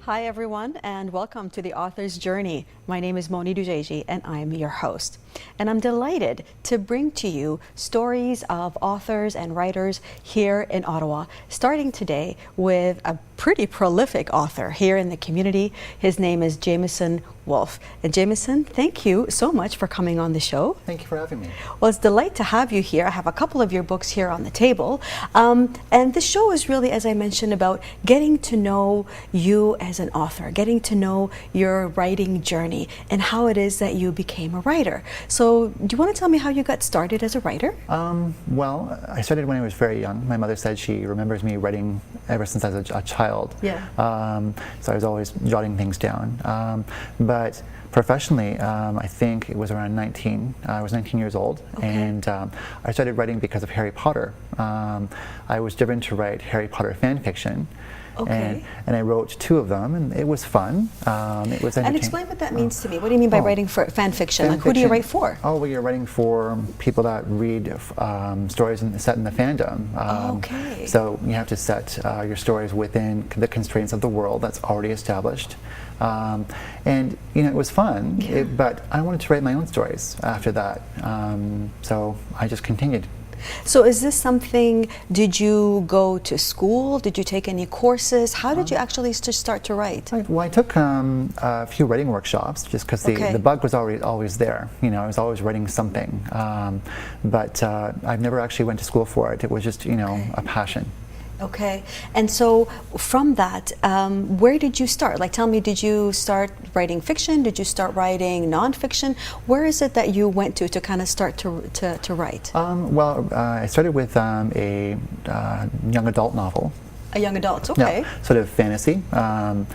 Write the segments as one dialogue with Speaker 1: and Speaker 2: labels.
Speaker 1: Hi everyone, and welcome to the Author's Journey. My name is Mony Dojeiji and I'm your host. And I'm delighted to bring to you stories of authors and writers here in Ottawa, starting today with a pretty prolific author here in the community. His name is Jamieson Wolf. And Jamieson, thank you so much for coming on the show.
Speaker 2: Thank you for having me.
Speaker 1: Well, it's a delight to have you here. I have a couple of your books here on the table. And the show is really, as I mentioned, about getting to know you as an author, getting to know your writing journey and how it is that you became a writer. So do you want to tell me how you got started as a writer?
Speaker 2: Well, I started when I was very young. My mother said she remembers me writing ever since I was a child.
Speaker 1: Yeah.
Speaker 2: So I was always jotting things down. But professionally, I think it was around 19. I was 19 years old,
Speaker 1: okay.
Speaker 2: And I started writing because of Harry Potter. I was driven to write Harry Potter fan fiction.
Speaker 1: Okay.
Speaker 2: And I wrote 2 of them, and it was fun. It was entertaining.
Speaker 1: And explain what that means to me. What do you mean by writing for fan fiction? Like, who do you write for?
Speaker 2: Oh, well, you're writing for people that read stories set in the fandom.
Speaker 1: Okay.
Speaker 2: So you have to set your stories within the constraints of the world that's already established. And you know, it was fun,
Speaker 1: Yeah.
Speaker 2: but I wanted to write my own stories after that. So I just continued.
Speaker 1: So is this something, did you go to school? Did you take any courses? How did you actually start to write?
Speaker 2: Well, I took a few writing workshops just because the bug was always there. You know, I was always writing something. But I've never actually went to school for it. It was just, you know, a passion.
Speaker 1: Okay, and so from that, where did you start? Like, tell me, did you start writing fiction? Did you start writing nonfiction? Where is it that you went to kind of start to write?
Speaker 2: Well, I started with a young adult novel.
Speaker 1: A young adult, okay.
Speaker 2: Yeah, sort of fantasy, and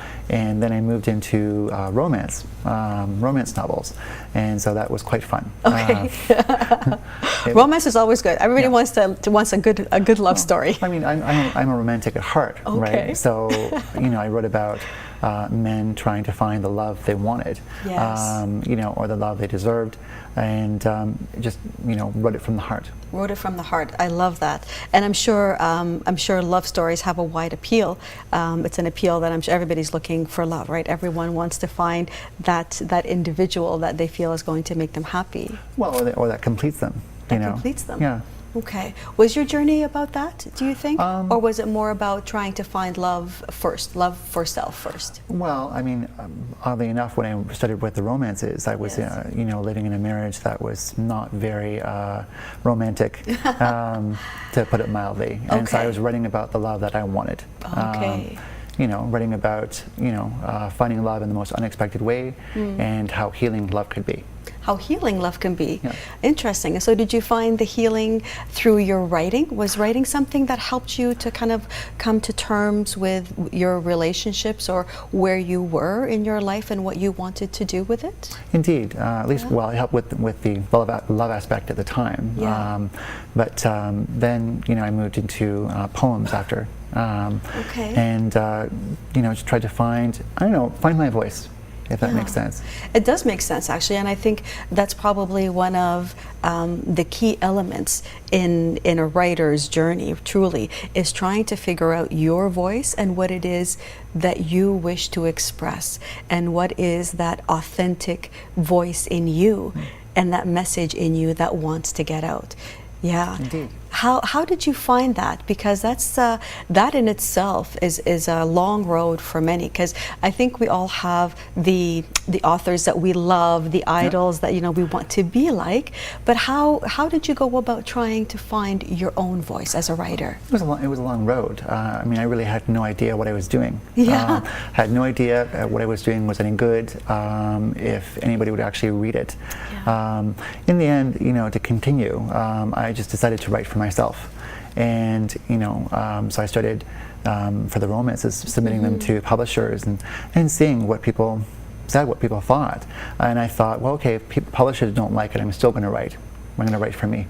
Speaker 2: then I moved into romance novels, and so that was quite fun.
Speaker 1: Okay. Romance is always good. Everybody wants a good love story.
Speaker 2: I mean, I'm a romantic at heart,
Speaker 1: okay.
Speaker 2: Right? So, you know, I wrote about men trying to find the love they wanted,
Speaker 1: yes.
Speaker 2: You know, or the love they deserved, and just, you know, wrote it from the heart.
Speaker 1: Wrote it from the heart. I love that, and I'm sure love stories have a wide appeal. It's an appeal that I'm sure everybody's looking for love, right? Everyone wants to find that individual that they feel is going to make them happy.
Speaker 2: Well, or that completes them.
Speaker 1: That completes them.
Speaker 2: Yeah.
Speaker 1: Okay. Was your journey about that, do you think? Or was it more about trying to find love first, love for self first?
Speaker 2: Well, I mean, oddly enough, when I started with the romances, I was,
Speaker 1: yes.
Speaker 2: You know, living in a marriage that was not very romantic, to put it mildly. And so I was writing about the love that I wanted.
Speaker 1: Okay.
Speaker 2: You know, writing about, you know, finding love in the most unexpected way and how healing love could be.
Speaker 1: How healing love can be.
Speaker 2: Yeah.
Speaker 1: Interesting. So did you find the healing through your writing? Was writing something that helped you to kind of come to terms with your relationships or where you were in your life and what you wanted to do with it?
Speaker 2: Indeed. At least, well, it helped with the love aspect at the time.
Speaker 1: Yeah.
Speaker 2: But then, you know, I moved into poems after.
Speaker 1: Okay.
Speaker 2: And, you know, just tried to find my voice. If that makes sense.
Speaker 1: It does make sense, actually, and I think that's probably one of the key elements in a writer's journey, truly, is trying to figure out your voice and what it is that you wish to express and what is that authentic voice in you and that message in you that wants to get out. Yeah.
Speaker 2: Indeed.
Speaker 1: How did you find that? Because that's that in itself is a long road for many. Because I think we all have the authors that we love, the idols that, you know, we want to be like. But how did you go about trying to find your own voice as a writer?
Speaker 2: It was a long road. I mean, I really had no idea what I was doing.
Speaker 1: Yeah.
Speaker 2: Had no idea what I was doing was any good. If anybody would actually read it.
Speaker 1: Yeah.
Speaker 2: In the end, you know, to continue, I just decided to write for myself, and you know, so I started for the romances, submitting them to publishers and seeing what people said, what people thought, and I thought, well, okay, if publishers don't like it, I'm still going to write. I'm going to write for me.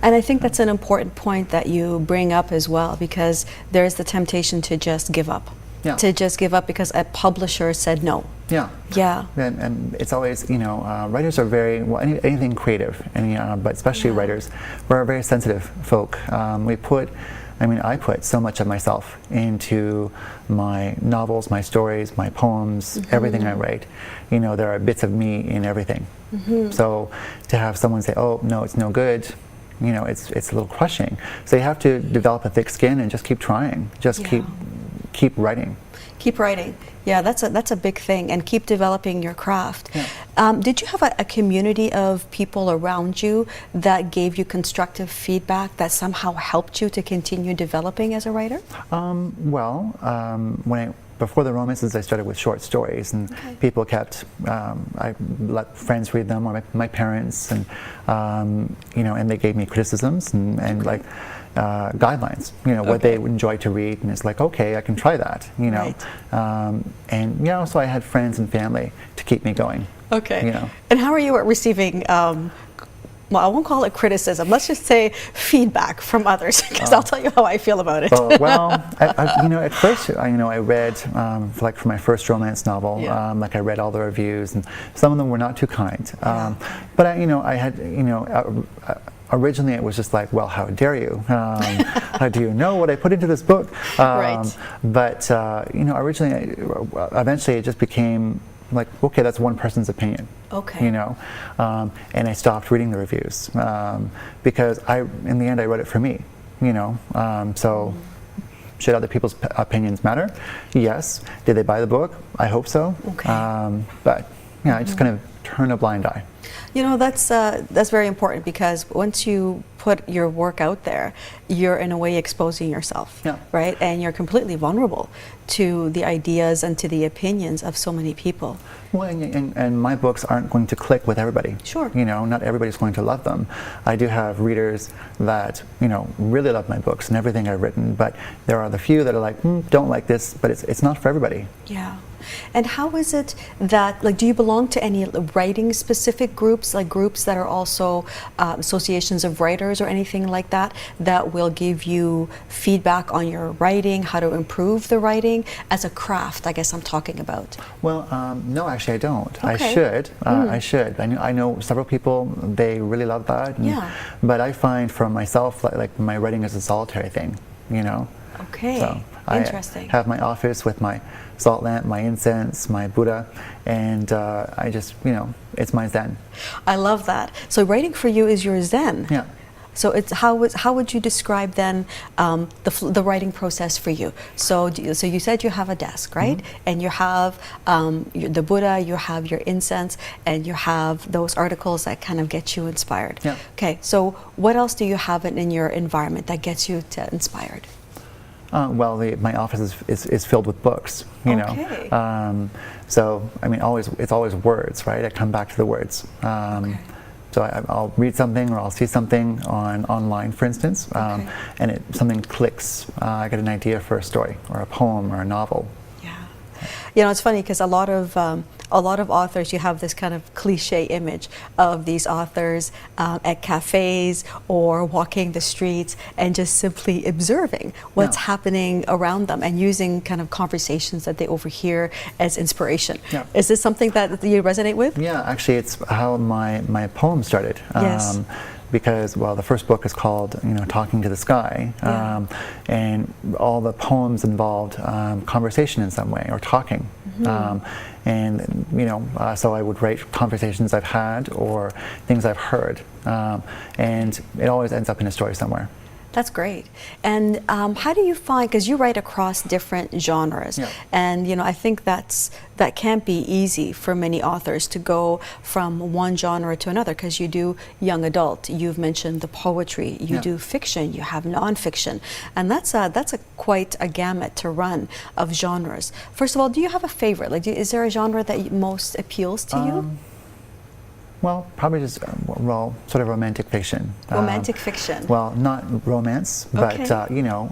Speaker 1: And I think that's an important point that you bring up as well, because there's the temptation to just give up.
Speaker 2: Yeah.
Speaker 1: To just give up because a publisher said no.
Speaker 2: Yeah.
Speaker 1: Yeah.
Speaker 2: And it's always, you know, writers are very, well, anything creative, but especially writers, we're a very sensitive folk. We put I mean, I put so much of myself into my novels, my stories, my poems, everything I write. You know, there are bits of me in everything. So to have someone say, oh, no, it's no good, you know, it's a little crushing. So you have to develop a thick skin and just keep trying. Just keep writing.
Speaker 1: Keep writing. Yeah, that's a big thing, and keep developing your craft.
Speaker 2: Yeah.
Speaker 1: Did you have a community of people around you that gave you constructive feedback that somehow helped you to continue developing as a writer?
Speaker 2: Before the romances, I started with short stories, and people kept, I let friends read them, or my parents, and you know, and they gave me criticisms and like guidelines, you know, what they would enjoy to read, and it's like, okay, I can try that, you know, and you know, so I had friends and family to keep me going.
Speaker 1: Okay.
Speaker 2: You know.
Speaker 1: And how are you at receiving? Well, I won't call it criticism. Let's just say feedback from others, because I'll tell you how I feel about it.
Speaker 2: Well, you know, at first, you know, I read, like for my first romance novel, like I read all the reviews, and some of them were not too kind. But you know, I had, you know, originally it was just like, well, how dare you? How do you know what I put into this book? But you know, originally, eventually, it just became like, okay, that's one person's opinion.
Speaker 1: Okay.
Speaker 2: You know, and I stopped reading the reviews because in the end, I wrote it for me. You know, so should other people's opinions matter? Yes. Did they buy the book? I hope so.
Speaker 1: Okay.
Speaker 2: But yeah, I just kind of turn a blind eye.
Speaker 1: You know, that's very important, because once you put your work out there, you're in a way exposing yourself, right? And you're completely vulnerable to the ideas and to the opinions of so many people.
Speaker 2: Well, and my books aren't going to click with everybody.
Speaker 1: Sure.
Speaker 2: You know, not everybody's going to love them. I do have readers that, you know, really love my books and everything I've written, but there are the few that are like, don't like this, but it's not for everybody.
Speaker 1: Yeah. And how is it that, like, do you belong to any writing specific groups, like groups that are also associations of writers or anything like that, that will give you feedback on your writing, how to improve the writing as a craft, I guess I'm talking about?
Speaker 2: Well, no, actually I don't.
Speaker 1: Okay.
Speaker 2: I should. I know several people, they really love that. And, but I find for myself, like my writing is a solitary thing, you know.
Speaker 1: Okay.
Speaker 2: So
Speaker 1: Interesting.
Speaker 2: I have my office with my salt lamp, my incense, my Buddha, and I just, you know, it's my Zen.
Speaker 1: I love that. So writing for you is your Zen.
Speaker 2: Yeah.
Speaker 1: So it's how would you describe then the writing process for you? So you said you have a desk, right? And you have the Buddha, you have your incense, and you have those articles that kind of get you inspired.
Speaker 2: Yeah.
Speaker 1: Okay. So what else do you have in your environment that gets you inspired?
Speaker 2: Well, my office is filled with books, you know. So, I mean, it's always words, right? I come back to the words. So I'll read something, or I'll see something online, for instance, and something clicks. I get an idea for a story, or a poem, or a novel.
Speaker 1: Yeah. You know, it's funny because a lot of authors, you have this kind of cliche image of these authors at cafes or walking the streets and just simply observing what's happening around them and using kind of conversations that they overhear as inspiration. Yeah. Is this something that you resonate with?
Speaker 2: Yeah, actually, it's how my poem started.
Speaker 1: Yes.
Speaker 2: Because, well, the first book is called, you know, Talking to the Sky, and all the poems involved conversation in some way, or talking. And, you know, so I would write conversations I've had or things I've heard, and it always ends up in a story somewhere.
Speaker 1: That's great. And how do you find, because you write across different genres, and you know, I think that can't be easy for many authors to go from one genre to another, because you do young adult, you've mentioned the poetry, you do fiction, you have nonfiction, and that's quite a gamut to run of genres. First of all, do you have a favorite? Like, is there a genre that most appeals to you?
Speaker 2: Well, probably just, well, sort of romantic fiction.
Speaker 1: Romantic fiction.
Speaker 2: Well, not romance, but you know,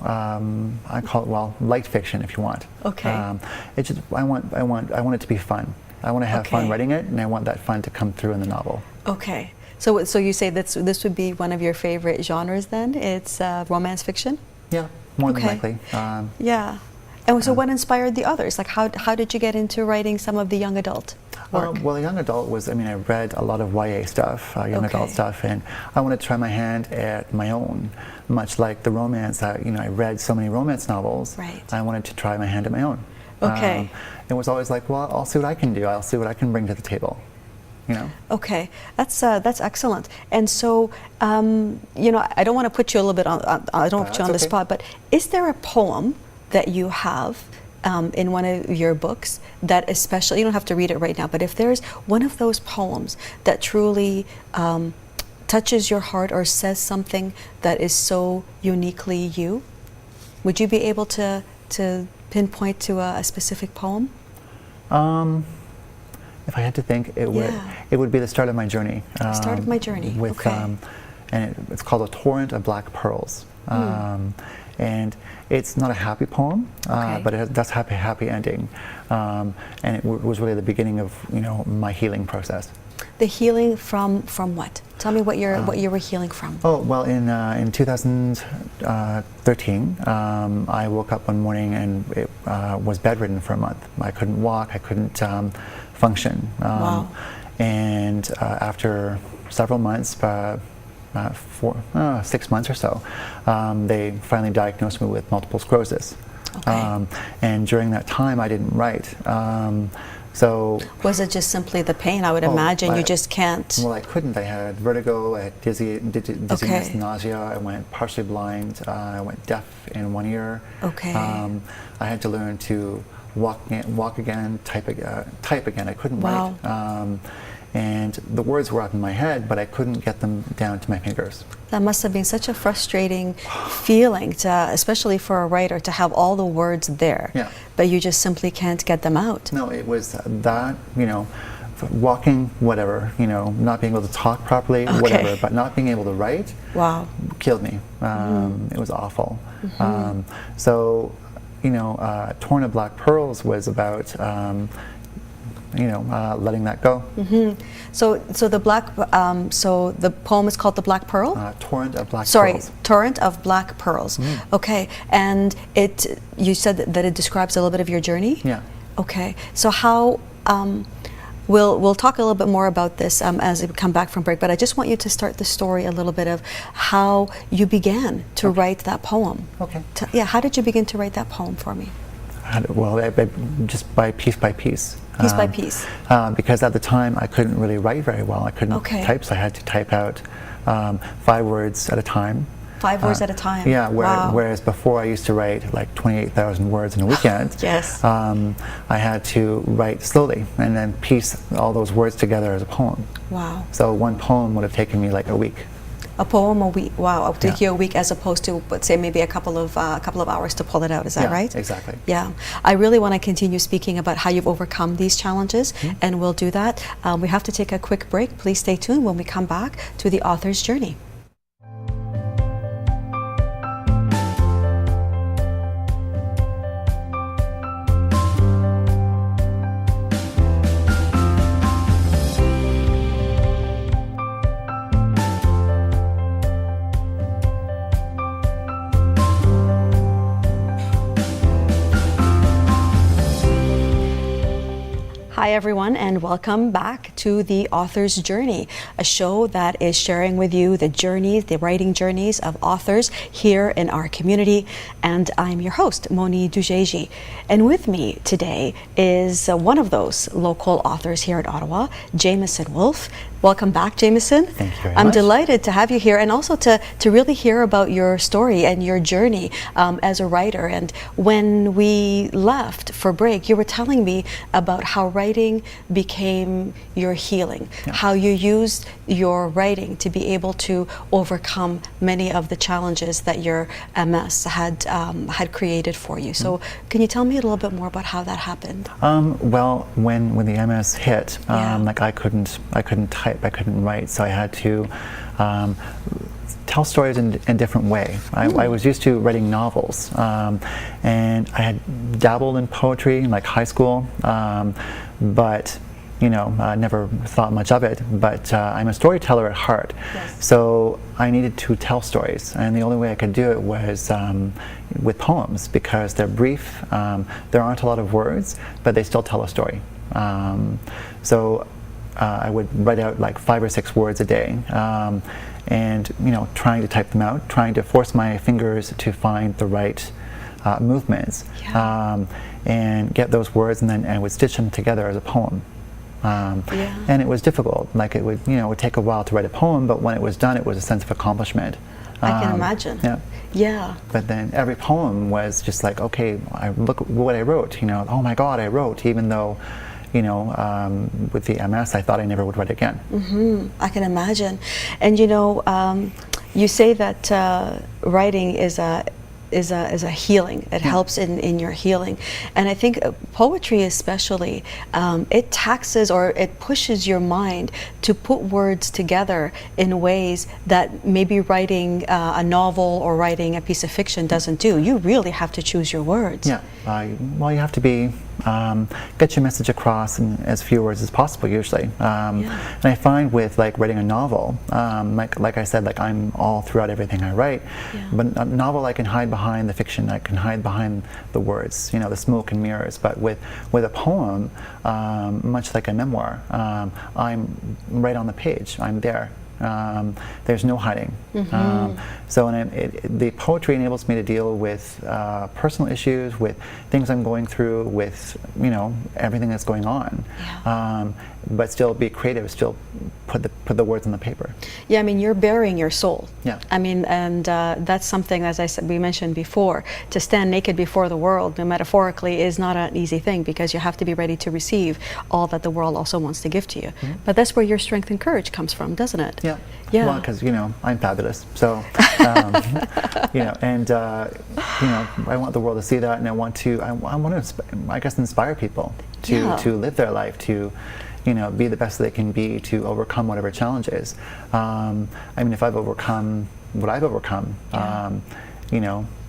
Speaker 2: I call it, well, light fiction if you want.
Speaker 1: Okay.
Speaker 2: It's just, I want it to be fun. I want to have fun writing it, and I want that fun to come through in the novel. Okay.
Speaker 1: So you say this would be one of your favorite genres then? It's romance fiction?
Speaker 2: Yeah, more than likely.
Speaker 1: Yeah. And so what inspired the others? Like, how did you get into writing some of the young adult? work?
Speaker 2: Well, young adult was, I mean, I read a lot of YA stuff, young adult stuff, and I wanted to try my hand at my own, much like the romance that, you know, I read so many romance novels.
Speaker 1: Right.
Speaker 2: I wanted to try my hand at my own.
Speaker 1: Okay.
Speaker 2: It was always like, well, I'll see what I can do. I'll see what I can bring to the table. You know?
Speaker 1: Okay, that's excellent. And so, you know, I don't want to put you a little bit on. I don't want to put you on the spot, but is there a poem that you have in one of your books that especially, you don't have to read it right now, but if there's one of those poems that truly touches your heart or says something that is so uniquely you, would you be able to pinpoint to a specific poem?
Speaker 2: If I had to think, it would be the start of my journey.
Speaker 1: Start of my journey.
Speaker 2: With,
Speaker 1: okay.
Speaker 2: And it's called A Torrent of Black Pearls. And it's not a happy poem, but it does have a happy ending. And it was really the beginning of, you know, my healing process.
Speaker 1: The healing from what? Tell me what you were healing from.
Speaker 2: Oh, well, in 2013, I woke up one morning and it was bedridden for a month. I couldn't walk, I couldn't function.
Speaker 1: Wow.
Speaker 2: And after several months, 6 months or so, they finally diagnosed me with multiple sclerosis.
Speaker 1: Okay.
Speaker 2: And during that time, I didn't write. So
Speaker 1: was it just simply the pain? I would imagine you just can't.
Speaker 2: Well, I couldn't. I had vertigo, I had dizziness, nausea. I went partially blind. I went deaf in one ear.
Speaker 1: Okay.
Speaker 2: I had to learn to walk again, type again. I couldn't write. And the words were up in my head, but I couldn't get them down to my fingers.
Speaker 1: That must have been such a frustrating feeling, especially for a writer, to have all the words there, but you just simply can't get them out.
Speaker 2: No, it was that, you know, walking, whatever, you know, not being able to talk properly, whatever, but not being able to write, killed me. It was awful. So, you know, Torn of Black Pearls was about you know, letting that go.
Speaker 1: So the so the poem is called The Black Pearl?
Speaker 2: Torrent of Black Pearls.
Speaker 1: Sorry, Torrent of Black Pearls. Okay, and you said that it describes a little bit of your journey?
Speaker 2: Yeah.
Speaker 1: Okay, so how, we'll talk a little bit more about this as we come back from break, but I just want you to start the story a little bit of how you began to write that poem.
Speaker 2: Okay.
Speaker 1: How did you begin to write that poem for me?
Speaker 2: Well, just by piece by piece.
Speaker 1: Piece by piece.
Speaker 2: Because at the time I couldn't really write very well. I couldn't type, so I had to type out 5 words at a time.
Speaker 1: 5 words at a time.
Speaker 2: Yeah, whereas before I used to write like 28,000 words in a weekend.
Speaker 1: Yes.
Speaker 2: I had to write slowly and then piece all those words together as a poem.
Speaker 1: Wow.
Speaker 2: So one poem would have taken me like a week.
Speaker 1: A poem a week. Wow, it'll take you a week as opposed to, let's say, maybe a couple of hours to pull it out. Is that right?
Speaker 2: Exactly.
Speaker 1: Yeah. I really want to continue speaking about how you've overcome these challenges, and we'll do that. We have to take a quick break. Please stay tuned when we come back to the author's journey. Hi everyone, and welcome back to The Author's Journey, a show that is sharing with you the journeys, the writing journeys of authors here in our community. And I'm your host, Mony Dojeiji. And with me today is one of those local authors here in Ottawa, Jamieson Wolf. Welcome back, Jamieson.
Speaker 2: Thank you very
Speaker 1: I'm
Speaker 2: much.
Speaker 1: delighted to have you here, and also to really hear about your story and your journey as a writer. And when we left for break, you were telling me about how writing became your healing, how you used your writing to be able to overcome many of the challenges that your MS had created for you. So can you tell me a little bit more about how that happened?
Speaker 2: Well, when the MS hit, like I couldn't type, I couldn't write, so I had to tell stories in a different way. I was used to writing novels, and I had dabbled in poetry in like high school, but you know, never thought much of it. But I'm a storyteller at heart, so I needed to tell stories, and the only way I could do it was with poems, because they're brief, there aren't a lot of words, but they still tell a story. So I would write out like 5 or 6 words a day, and trying to type them out, trying to force my fingers to find the right movements, and get those words, and then I would stitch them together as a poem. And it was difficult. Like it would take a while to write a poem, but when it was done, it was a sense of accomplishment.
Speaker 1: I can imagine. Yeah.
Speaker 2: But then every poem was just like, okay, look what I wrote. Oh my God, I wrote, even though, with the MS, I thought I never would write again.
Speaker 1: I can imagine. And you say that writing is a healing. It helps in your healing. And I think poetry especially, it taxes or it pushes your mind to put words together in ways that maybe writing a novel or writing a piece of fiction doesn't do. You really have to choose your words.
Speaker 2: Yeah. Well, you have to get your message across in as few words as possible usually. And I find with like writing a novel, like I said, like I'm all throughout everything I write, but a novel I can hide behind the fiction, I can hide behind the words, the smoke and mirrors. But with a poem, much like a memoir, I'm right on the page, I'm there. There's no hiding. So the poetry enables me to deal with personal issues, with things I'm going through, with everything that's going on, but still be creative, still put the words on the paper.
Speaker 1: Yeah, I mean, you're bearing your soul.
Speaker 2: Yeah.
Speaker 1: I mean, and that's something, as I said, we mentioned before, to stand naked before the world, metaphorically, is not an easy thing, because you have to be ready to receive all that the world also wants to give to you. But that's where your strength and courage comes from, doesn't it?
Speaker 2: Yeah.
Speaker 1: Yeah.
Speaker 2: Well, because I'm fabulous, so and I want the world to see that, and I want to, I guess, inspire people to live their life, to be the best they can be, to overcome whatever challenges. I mean, if I've overcome what I've overcome,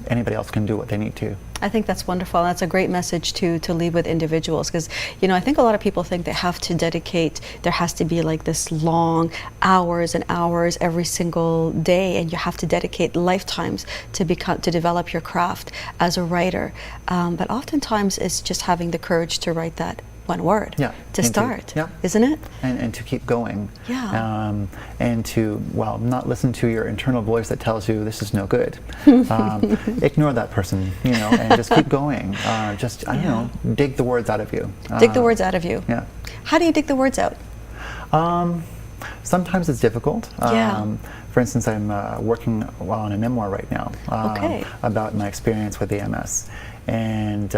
Speaker 2: anybody else can do what they need to.
Speaker 1: I think that's wonderful. That's a great message to leave with individuals, because I think a lot of people think they have to dedicate, there has to be like this long hours and hours every single day, and you have to dedicate lifetimes to develop your craft as a writer. But oftentimes it's just having the courage to write that one word to start, isn't it?
Speaker 2: And to keep going.
Speaker 1: Yeah.
Speaker 2: And to, not listen to your internal voice that tells you this is no good. Ignore that person, and just keep going. I don't know, dig the words out of you.
Speaker 1: Dig the words out of you.
Speaker 2: Yeah.
Speaker 1: How do you dig the words out?
Speaker 2: Sometimes it's difficult. For instance, I'm working on a memoir right now about my experience with the MS. And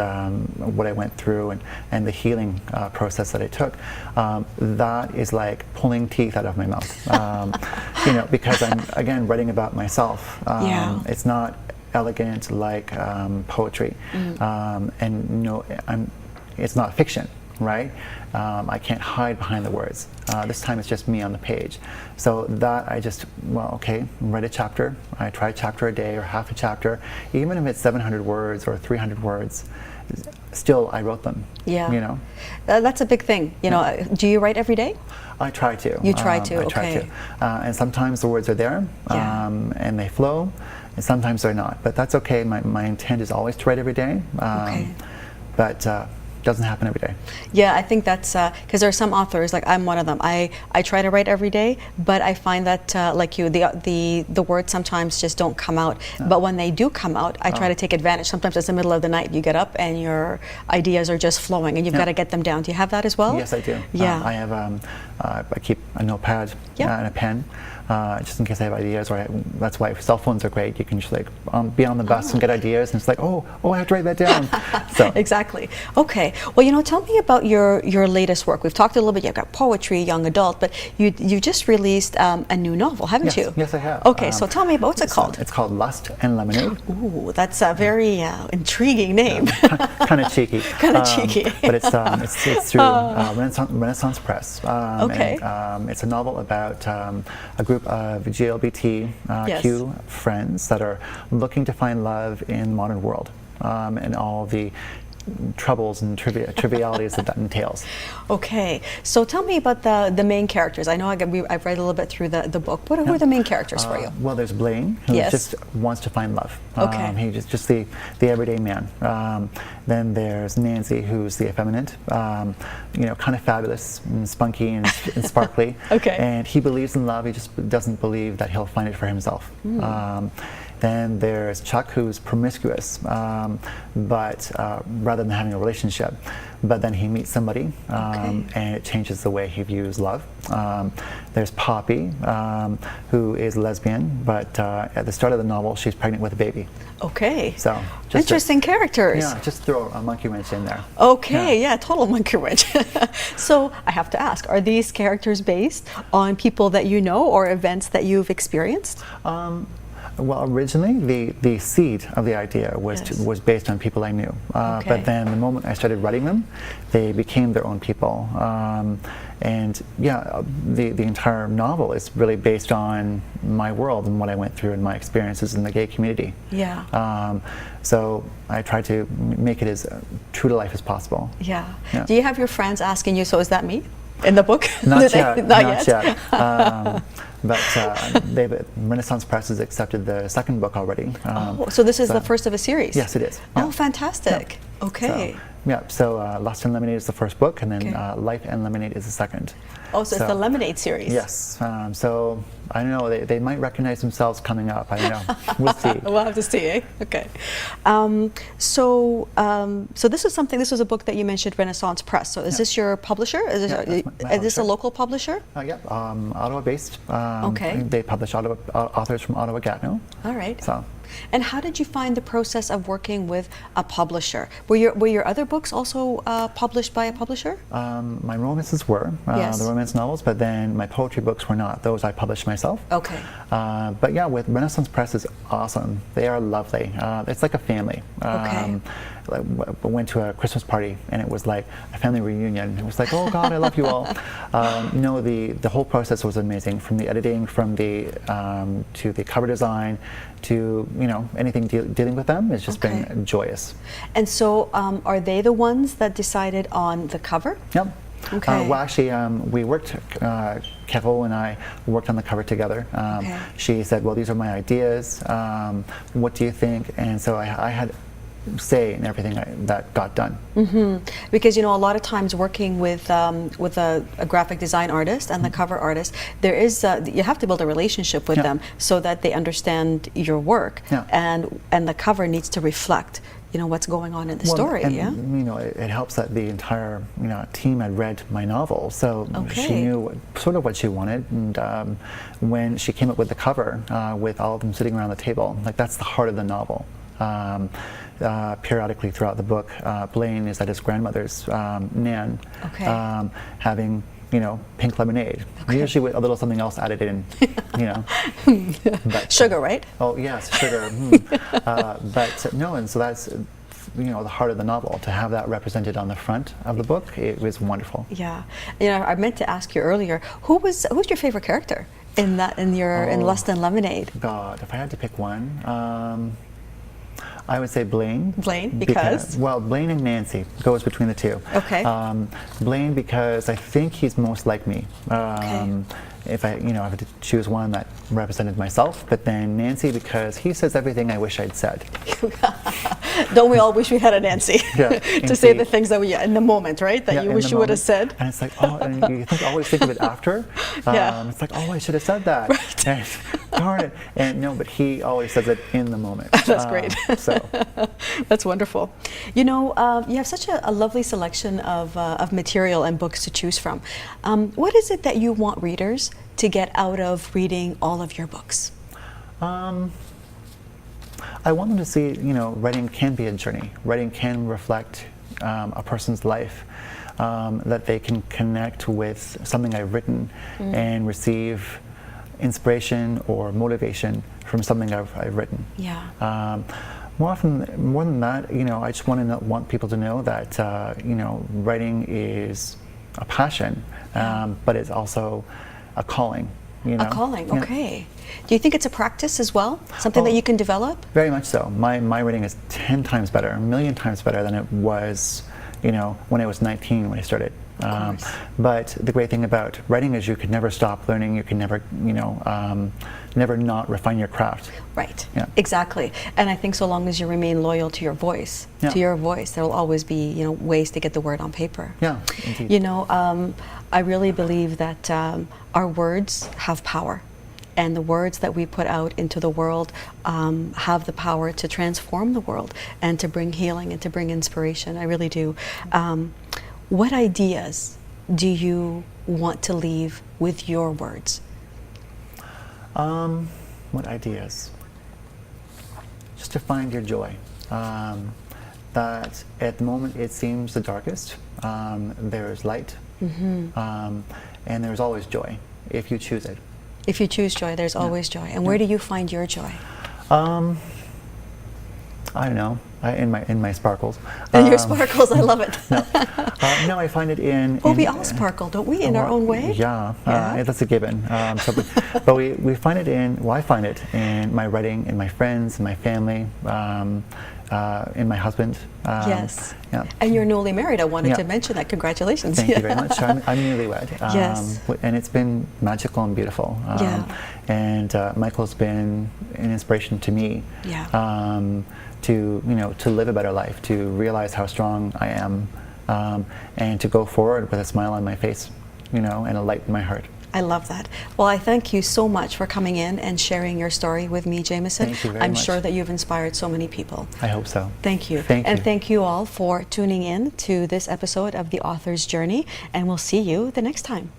Speaker 2: what I went through, and the healing process that I took, that is like pulling teeth out of my mouth, because I'm, again, writing about myself. It's not elegant like poetry, and it's not fiction, right? I can't hide behind the words. This time it's just me on the page. So that I just, write a chapter. I try a chapter a day or half a chapter. Even if it's 700 words or 300 words, still I wrote them. Yeah.
Speaker 1: That's a big thing. Do you write every day?
Speaker 2: I try to.
Speaker 1: You try to,
Speaker 2: I try to. And sometimes the words are there, and they flow, and sometimes they're not. But that's okay. My intent is always to write every day. But doesn't happen every day.
Speaker 1: Yeah, I think that's because there are some authors, like I'm one of them. I try to write every day, but I find that like you, the words sometimes just don't come out. But when they do come out, I try to take advantage. Sometimes it's the middle of the night, you get up and your ideas are just flowing, and you've got to get them down. Do you have that as well?
Speaker 2: Yes, I do.
Speaker 1: Yeah.
Speaker 2: I have I keep a notepad and a pen. Just in case I have ideas, that's why cell phones are great. You can just like be on the bus and get ideas, and it's like, oh, I have to write that down. So.
Speaker 1: Exactly. Okay. Well, tell me about your latest work. We've talked a little bit. You've got poetry, young adult, but you just released a new novel, haven't you?
Speaker 2: Yes, I have.
Speaker 1: Okay. So tell me about what's it called?
Speaker 2: It's called Lust and Lemonade.
Speaker 1: Ooh, that's a very intriguing name.
Speaker 2: Kind of cheeky.
Speaker 1: Kind of cheeky.
Speaker 2: But it's through Renaissance Press. And, it's a novel about a group of GLBTQ friends that are looking to find love in the modern world, and all the troubles and trivialities that entails.
Speaker 1: Okay, so tell me about the main characters. I know I've read a little bit through the book. What are the main characters for you?
Speaker 2: Well, there's Blaine, who
Speaker 1: Yes.
Speaker 2: just wants to find love.
Speaker 1: Okay.
Speaker 2: He's just the everyday man. Then there's Nancy, who's the effeminate, kind of fabulous and spunky and sparkly.
Speaker 1: Okay.
Speaker 2: And he believes in love. He just doesn't believe that he'll find it for himself. Then there's Chuck, who's promiscuous, but rather than having a relationship, but then he meets somebody, and it changes the way he views love. There's Poppy, who is lesbian, but at the start of the novel, she's pregnant with a baby.
Speaker 1: Okay.
Speaker 2: So just
Speaker 1: interesting characters.
Speaker 2: Yeah, just throw a monkey wrench in there.
Speaker 1: Okay, yeah, total monkey wrench. So I have to ask, are these characters based on people that you know or events that you've experienced?
Speaker 2: Well, originally the seed of the idea was based on people I knew, but then the moment I started writing them, they became their own people, and yeah, the entire novel is really based on my world and what I went through and my experiences in the gay community.
Speaker 1: Yeah.
Speaker 2: So I try to make it as true to life as possible.
Speaker 1: Yeah.
Speaker 2: Yeah.
Speaker 1: Do you have your friends asking you, so is that me in the book?
Speaker 2: Not yet.
Speaker 1: Not
Speaker 2: yet. But Renaissance Press has accepted the second book already.
Speaker 1: So this is the first of a series?
Speaker 2: Yes, it is.
Speaker 1: Oh, fantastic. Yeah. Okay.
Speaker 2: So Lust and Lemonade is the first book, and then Life and Lemonade is the second.
Speaker 1: Oh, so it's the Lemonade series.
Speaker 2: Yes. So I don't know, they might recognize themselves coming up. I don't know. We'll see.
Speaker 1: We'll have to see, eh? Okay. So this was a book that you mentioned, Renaissance Press. So is this your publisher? Is this a local publisher?
Speaker 2: Yeah, Ottawa-based.
Speaker 1: Okay.
Speaker 2: They publish authors from Ottawa-Gatineau.
Speaker 1: All right.
Speaker 2: So.
Speaker 1: And how did you find the process of working with a publisher? Were your other books also published by a publisher?
Speaker 2: My romances were, the romance novels, but then my poetry books were not. Those I published myself.
Speaker 1: Okay.
Speaker 2: But yeah, with Renaissance Press is awesome. They are lovely. It's like a family.
Speaker 1: Okay.
Speaker 2: I went to a Christmas party and it was like a family reunion. It was like, oh God, I love you all. The whole process was amazing, from the editing, from the to the cover design, to anything dealing with them. It's just been joyous.
Speaker 1: And so, are they the ones that decided on the cover?
Speaker 2: Yep.
Speaker 1: Okay.
Speaker 2: Well, actually, we worked, Kevo and I worked on the cover together. She said, well, these are my ideas. What do you think? And so I had say in everything that got done.
Speaker 1: Because a lot of times working with a graphic design artist and the cover artist, there is you have to build a relationship with them so that they understand your work, and the cover needs to reflect what's going on in the story.
Speaker 2: And, it helps that the entire team had read my novel, so she knew sort of what she wanted, and when she came up with the cover with all of them sitting around the table, like, that's the heart of the novel. Periodically throughout the book, Blaine is at his grandmother's Nan, having pink lemonade, usually with a little something else added in, but,
Speaker 1: sugar, right?
Speaker 2: Oh yes, sugar. But no, and so that's the heart of the novel. To have that represented on the front of the book, it was wonderful.
Speaker 1: Yeah, I meant to ask you earlier, who's your favorite character in Lust and Lemonade?
Speaker 2: God, if I had to pick one. I would say Blaine.
Speaker 1: Blaine, because?
Speaker 2: Well, Blaine and Nancy goes between the two.
Speaker 1: Okay.
Speaker 2: Blaine, because I think he's most like me. If I had to choose one that represented myself, but then Nancy, because he says everything I wish I'd said.
Speaker 1: Don't we all wish we had a Nancy to say the things that we in the moment, right? That you wish you would have said.
Speaker 2: And it's like, and you always think of it after. It's like, oh, I should have said that.
Speaker 1: Right.
Speaker 2: And, darn it. And no, but he always says it in the moment.
Speaker 1: That's great.
Speaker 2: So.
Speaker 1: That's wonderful. You have such a lovely selection of material and books to choose from. What is it that you want readers to get out of reading all of your books?
Speaker 2: I want them to see, writing can be a journey. Writing can reflect a person's life, that they can connect with something I've written and receive inspiration or motivation from something I've written.
Speaker 1: Yeah.
Speaker 2: More than that, I just want people to know that, writing is a passion, but it's also a calling. You know?
Speaker 1: A calling,
Speaker 2: Yeah.
Speaker 1: okay. Do you think it's a practice as well? Something that you can develop?
Speaker 2: Very much so. My writing is 10 times better, a million times better than it was, you know, when I was 19 when I started. But the great thing about writing is you can never stop learning. You can never, you know, never not refine your craft.
Speaker 1: Right.
Speaker 2: Yeah.
Speaker 1: Exactly. And I think so long as you remain loyal to your voice, there will always be, you know, ways to get the word on paper.
Speaker 2: Yeah, indeed.
Speaker 1: You know, I really believe that our words have power. And the words that we put out into the world have the power to transform the world and to bring healing and to bring inspiration. I really do. What ideas do you want to leave with your words?
Speaker 2: What ideas? Just to find your joy. That at the moment it seems the darkest. There's light, and there's always joy if you choose it.
Speaker 1: If you choose joy, there's always joy. And where do you find your joy?
Speaker 2: I don't know. In my sparkles.
Speaker 1: In your sparkles, I love it.
Speaker 2: No, I find it in.
Speaker 1: Well, we all sparkle, don't we, in our own way?
Speaker 2: Yeah, that's a given. But we find it in. Well, I find it in my writing, in my friends, in my family, in my husband.
Speaker 1: Yes.
Speaker 2: Yeah.
Speaker 1: And you're newly married. I wanted to mention that. Congratulations.
Speaker 2: Thank you very much. I'm newlywed.
Speaker 1: Yes.
Speaker 2: And it's been magical and beautiful. And Michael's been an inspiration to me.
Speaker 1: Yeah.
Speaker 2: To to live a better life, to realize how strong I am, and to go forward with a smile on my face, and a light in my heart.
Speaker 1: I love that. Well, I thank you so much for coming in and sharing your story with me, Jamieson.
Speaker 2: Thank you very
Speaker 1: I'm
Speaker 2: much.
Speaker 1: sure that you've inspired so many people.
Speaker 2: I hope so.
Speaker 1: Thank you.
Speaker 2: Thank you.
Speaker 1: And thank you all for tuning in to this episode of The Author's Journey, and we'll see you the next time.